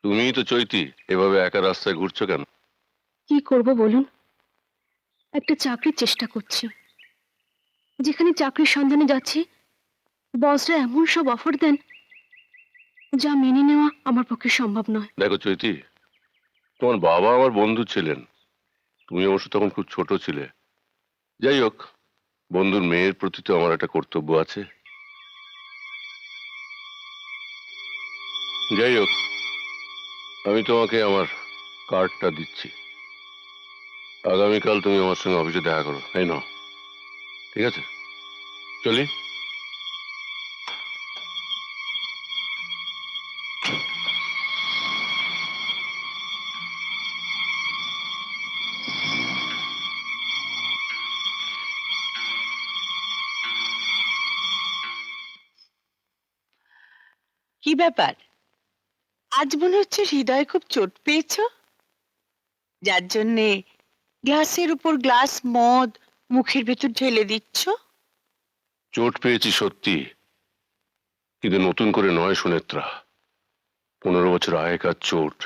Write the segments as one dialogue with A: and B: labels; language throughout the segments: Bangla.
A: তুমিই তো চৈতি, এভাবে একা রাস্তায় ঘুরছো কেন?
B: কি করব বলুন, একটা চাকরির চেষ্টা করছি। যেখানে চাকরির সন্ধানে যাচ্ছি, বসরা এমন সব অফার দেন যা মেনে নেওয়া আমার পক্ষে সম্ভব নয়।
A: দেখো চৈতি, তোমার বাবা আমার বন্ধু ছিলেন। তুমি অবশ্য তখন খুব ছোট ছিলে। যাই হোক, বন্ধুর মেয়ের প্রতি তো আমার একটা কর্তব্য আছে। যাই হোক, আমি তোমাকে আমার কার্ডটা দিচ্ছি। আগামীকাল তুমি আমার সঙ্গে অফিসে দেখা করো, এই নাও। ঠিক আছে, চলি।
C: কি ব্যাপার? আজ মনে হচ্ছে হৃদয়ে খুব চোট পেয়েছো, যার জন্যে গ্লাসের উপর গ্লাস মদ মুখের ভেতর ঢেলে দিচ্ছ।
A: চোট পেয়েছি সত্যি, কিন্তু নতুন করে নয় সুনেত্রা। 15 বছর আগেকার চোট।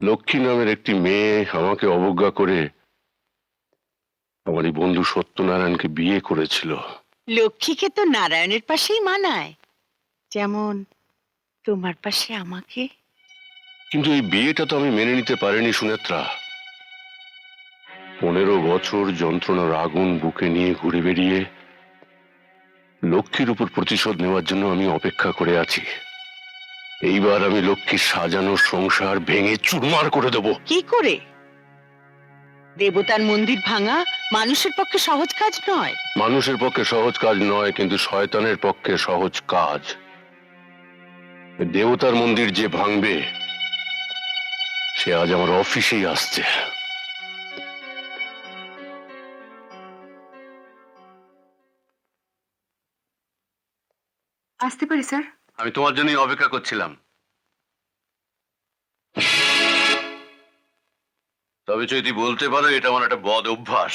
A: লক্ষ্মী নামের একটি মেয়ে আমাকে অবজ্ঞা করে আমার এই বন্ধু সত্যনারায়ণকে বিয়ে করেছিল।
C: লক্ষ্মীকে তো নারায়ণের পাশেই মানায়, যেমন তোমার পাশে আমাকে।
A: কিন্তু এই বিয়েটা তো আমি মেনে নিতে পারিনি সুনেত্রা। 15 বছর যন্ত্রণার আগুন বুকে নিয়ে ঘুরে বেরিয়ে লক্ষ্মীর উপর প্রতিশোধ নেওয়ার জন্য আমি অপেক্ষা করে আছি। এইবার আমি লক্ষ্মীর সাজানো সংসার ভেঙে চুরমার করে দেব।
C: কি করে? দেবতার মন্দির ভাঙা মানুষের পক্ষে সহজ কাজ নয়।
A: মানুষের পক্ষে সহজ কাজ নয়, কিন্তু শয়তানের পক্ষে সহজ কাজ। দেবতার মন্দির যে ভাঙবে সে আজ আমার অফিসেই আসছে।
B: আসতে পারি স্যার?
A: আমি তোমার জন্যই অপেক্ষা করছিলাম। তবে যদি বলতে পারো, এটা আমার একটা বদ অভ্যাস।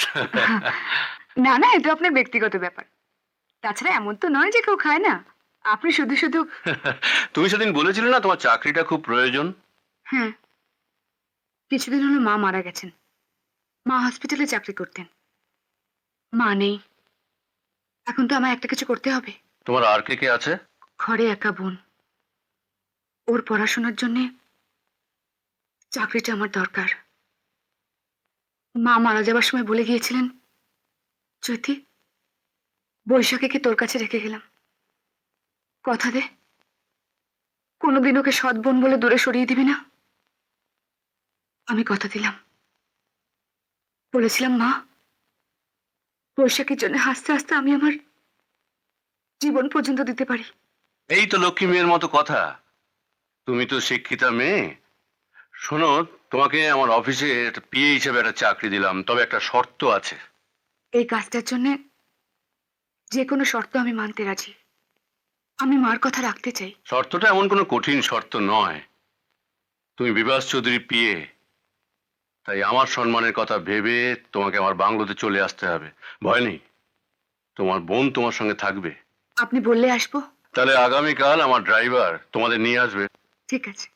B: না না, এটা আপনার ব্যক্তিগত ব্যাপার। তাছাড়া এমন তো নয় যে কেউ খায় না। আপনি শুধু শুধু।
A: তুমি সেদিন বলেছিলে না তোমার চাকরিটা খুব প্রয়োজন।
B: হ্যাঁ, কিছুদিন হলো মা মারা গেছেন। মা হসপিটালে চাকরি করতেন। মা নেই, এখন তো আমায় একটা কিছু করতে হবে।
A: তোমার আর কে কে আছে?
B: ঘরে একা বোন, ওর পড়াশোনার জন্যে চাকরিটা আমার দরকার। মা মারা যাবার সময় বলে গিয়েছিলেন, জ্যোতি, বৈশাখীকে তোর কাছে রেখে গেলাম, কথা দে কোনোদিন ওকে সৎ বোন বলে দূরে সরিয়ে দিবি না। আমি কথা দিলাম। বলেছিলাম, মা, বৈশাখীর জন্য হাসতে হাসতে আমি আমার জীবন পর্যন্ত দিতে পারি।
A: এই তো লক্ষ্মী মেয়ের মতো কথা। তুমি তো শিক্ষিতা মেয়ে। শোনো, তোমাকে আমার অফিসে একটা পিএ হিসেবে একটা চাকরি দিলাম, তবে একটা শর্ত আছে।
B: এই কাজটার জন্য যে কোনো শর্ত আমি মানতে রাজি। আমি মার কথা রাখতে চাই।
A: শর্তটা এমন কোনো কঠিন শর্ত নয়। তুমি বিভাস চৌধুরী পিএ, তাই আমার সম্মানের কথা ভেবে তোমাকে আমার বাংলোতে চলে আসতে হবে। ভয় নেই, তোমার বোন তোমার সঙ্গে থাকবে।
B: আপনি বললে আসবো।
A: তাহলে আগামীকাল আমার ড্রাইভার তোমাদের নিয়ে আসবে।
B: ঠিক আছে।